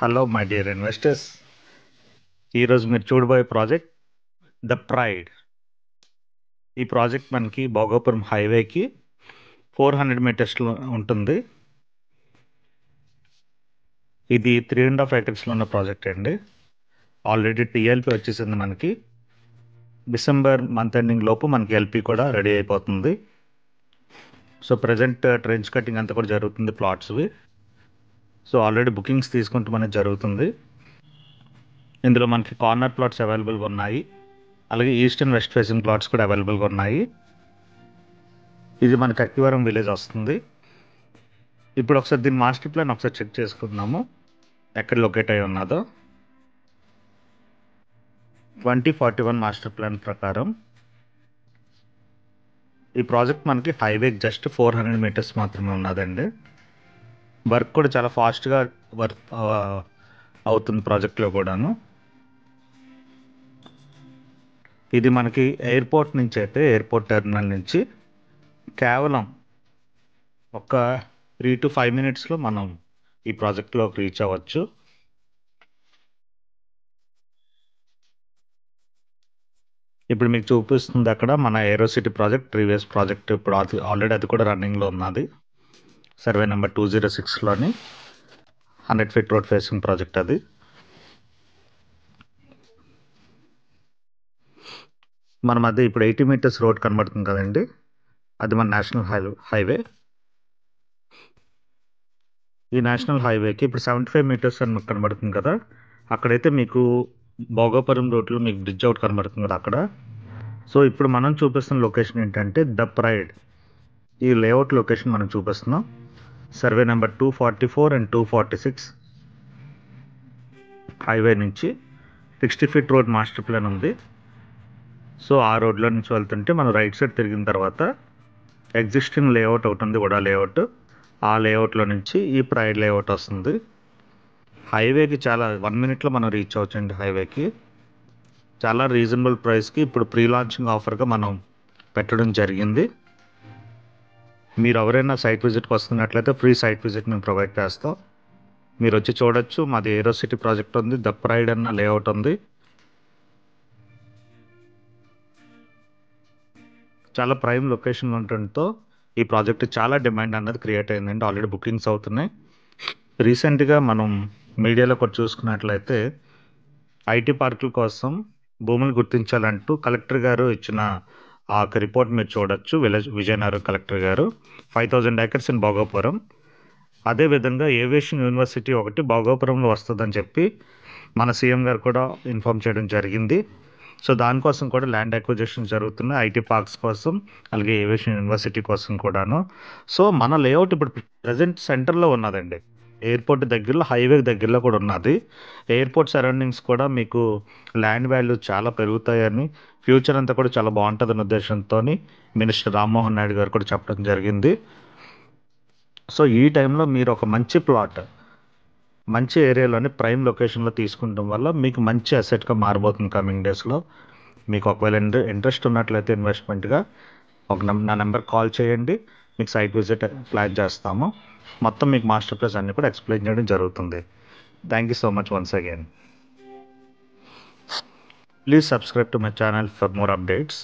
Hello my dear investors. ఈరోజు మీరు చూడబోయే ప్రాజెక్ట్ ద ప్రైడ్. ఈ ప్రాజెక్ట్ మనకి భోగాపురం హైవేకి 400 మీటర్స్లో ఉంటుంది. ఇది 3.5 acresలో ఉన్న ప్రాజెక్ట్ అండి. ఆల్రెడీ టీఎల్పీ వచ్చేసింది. మనకి డిసెంబర్ మంత్ ఎండింగ్ లోపు మనకి ఎల్పీ కూడా రెడీ అయిపోతుంది. సో ప్రజెంట్ ట్రెంచ్ కటింగ్ అంతా కూడా జరుగుతుంది ప్లాట్స్వి. సో ఆల్రెడీ బుకింగ్స్ తీసుకుంటూ మనకి జరుగుతుంది. ఇందులో మనకి కార్నర్ ప్లాట్స్ అవైలబుల్గా ఉన్నాయి, అలాగే east and west facing plots కూడా అవైలబుల్గా ఉన్నాయి. ఇది మనకి అక్కివరం విలేజ్ వస్తుంది. ఇప్పుడు ఒకసారి దీని మాస్టర్ ప్లాన్ ఒకసారి చెక్ చేసుకుందాము, ఎక్కడ లొకేట్ అయి ఉన్నదో. 2041 మాస్టర్ ప్లాన్ ప్రకారం ఈ ప్రాజెక్ట్ మనకి హైవేకి జస్ట్ 400 మీటర్స్ మాత్రమే ఉన్నదండి. వర్క్ కూడా చాలా ఫాస్ట్గా వర్క్ అవుతుంది ప్రాజెక్ట్లో కూడాను. ఇది మనకి ఎయిర్పోర్ట్ నుంచి అయితే ఎయిర్పోర్ట్ టెర్మినల్ నుంచి కేవలం ఒక 3 to 5 minutesలో మనం ఈ ప్రాజెక్ట్లోకి రీచ్ అవ్వచ్చు. ఇప్పుడు మీకు చూపిస్తుంది అక్కడ మన ఏరోసిటీ ప్రాజెక్ట్, ప్రీవియస్ ప్రాజెక్ట్. ఇప్పుడు ఆల్రెడీ అది కూడా రన్నింగ్లో ఉన్నది. సర్వే నెంబర్ 206లోని 100 feet రోడ్ ఫేసింగ్ ప్రాజెక్ట్ అది. మన మధ్య ఇప్పుడు 80 meters రోడ్ కనబడుతుంది కదండి, అది మన నేషనల్ హైవే. ఈ నేషనల్ హైవేకి ఇప్పుడు 75 meters అని కనబడుతుంది కదా, అక్కడైతే మీకు భోగాపురం రోడ్లో మీకు బ్రిడ్జ్ అవుట్ కనబడుతుంది కదా అక్కడ. సో ఇప్పుడు మనం చూపిస్తున్న లొకేషన్ ఏంటంటే ద ప్రైడ్. ఈ లేఅవుట్ లొకేషన్ మనం చూపిస్తున్నాం. సర్వే నెంబర్ 244 and 246 హైవే నుంచి 60 feet రోడ్ మాస్టర్ ప్లాన్ ఉంది. సో ఆ రోడ్లో నుంచి వెళ్తుంటే మనం రైట్ సైడ్ తిరిగిన తర్వాత ఎగ్జిస్టింగ్ లేఅవుట్ అవుతుంది, వడా లేఅవుట్. ఆ లేఅవుట్లో నుంచి ఈ ప్రైడ్ లేఅవుట్ వస్తుంది. హైవేకి చాలా 1 minute మనం రీచ్ అవ్వచ్చండి. హైవేకి చాలా రీజనబుల్ ప్రైస్కి ఇప్పుడు ప్రీ లాంచింగ్ ఆఫర్గా మనం పెట్టడం జరిగింది. మీరు ఎవరైనా సైట్ విజిట్కి వస్తున్నట్లయితే ఫ్రీ సైట్ విజిట్ మేము ప్రొవైడ్ చేస్తాం. మీరు వచ్చి చూడొచ్చు. మాది ఏరోసిటీ ప్రాజెక్ట్ ఉంది, ద ప్రైడ్ అన్న లేఅవుట్ ఉంది. చాలా ప్రైమ్ లొకేషన్ ఉండటంతో ఈ ప్రాజెక్ట్ చాలా డిమాండ్ అన్నది క్రియేట్ అయిందండి. ఆల్రెడీ బుకింగ్స్ అవుతున్నాయి. రీసెంట్గా మనం మీడియాలో కూడా చూసుకున్నట్లయితే ఐటీ పార్కుల కోసం భూములు గుర్తించాలంటూ కలెక్టర్ గారు ఇచ్చిన ఆ రిపోర్ట్ మీరు చూడొచ్చు. విజయనగరం కలెక్టర్ గారు 5000 acres ఇన్ భోగాపురం. అదేవిధంగా ఏవియేషన్ యూనివర్సిటీ ఒకటి భోగాపురంలో వస్తుందని చెప్పి మన సీఎం గారు కూడా ఇన్ఫామ్ చేయడం జరిగింది. సో దానికోసం కూడా ల్యాండ్ అక్విజిషన్ జరుగుతున్నాయి ఐటీ పార్క్స్ కోసం, అలాగే ఏవియేషన్ యూనివర్సిటీ కోసం కూడాను. సో మన లేఅవుట్ ఇప్పుడు ప్రజెంట్ సెంటర్లో ఉన్నదండి. ఎయిర్పోర్ట్ దగ్గరలో, హైవే దగ్గరలో కూడా ఉన్నది. ఎయిర్పోర్ట్ సరౌండింగ్స్ కూడా మీకు ల్యాండ్ వాల్యూ చాలా పెరుగుతాయని, ఫ్యూచర్ అంతా కూడా చాలా బాగుంటుందన్న ఉద్దేశంతో మినిస్టర్ రామ్మోహన్ నాయుడు గారు కూడా చెప్పడం జరిగింది. సో ఈ టైంలో మీరు ఒక మంచి ప్లాట్, మంచి ఏరియాలోని ప్రైమ్ లొకేషన్లో తీసుకుంటాం వల్ల మీకు మంచి అసెట్గా మారబోతుంది కమింగ్ డేస్లో. మీకు ఒకవేళ ఇంట్రెస్ట్ ఉన్నట్లయితే ఇన్వెస్ట్మెంట్గా నా నెంబర్ కాల్ చేయండి. మీకు సైట్ విజిట్ ప్లాన్ చేస్తాము. మొత్తం మీకు మాస్టర్ ప్లాన్స్ అన్నీ కూడా ఎక్స్ప్లెయిన్ చేయడం జరుగుతుంది. Thank you so much once again. Please subscribe to my channel for more updates.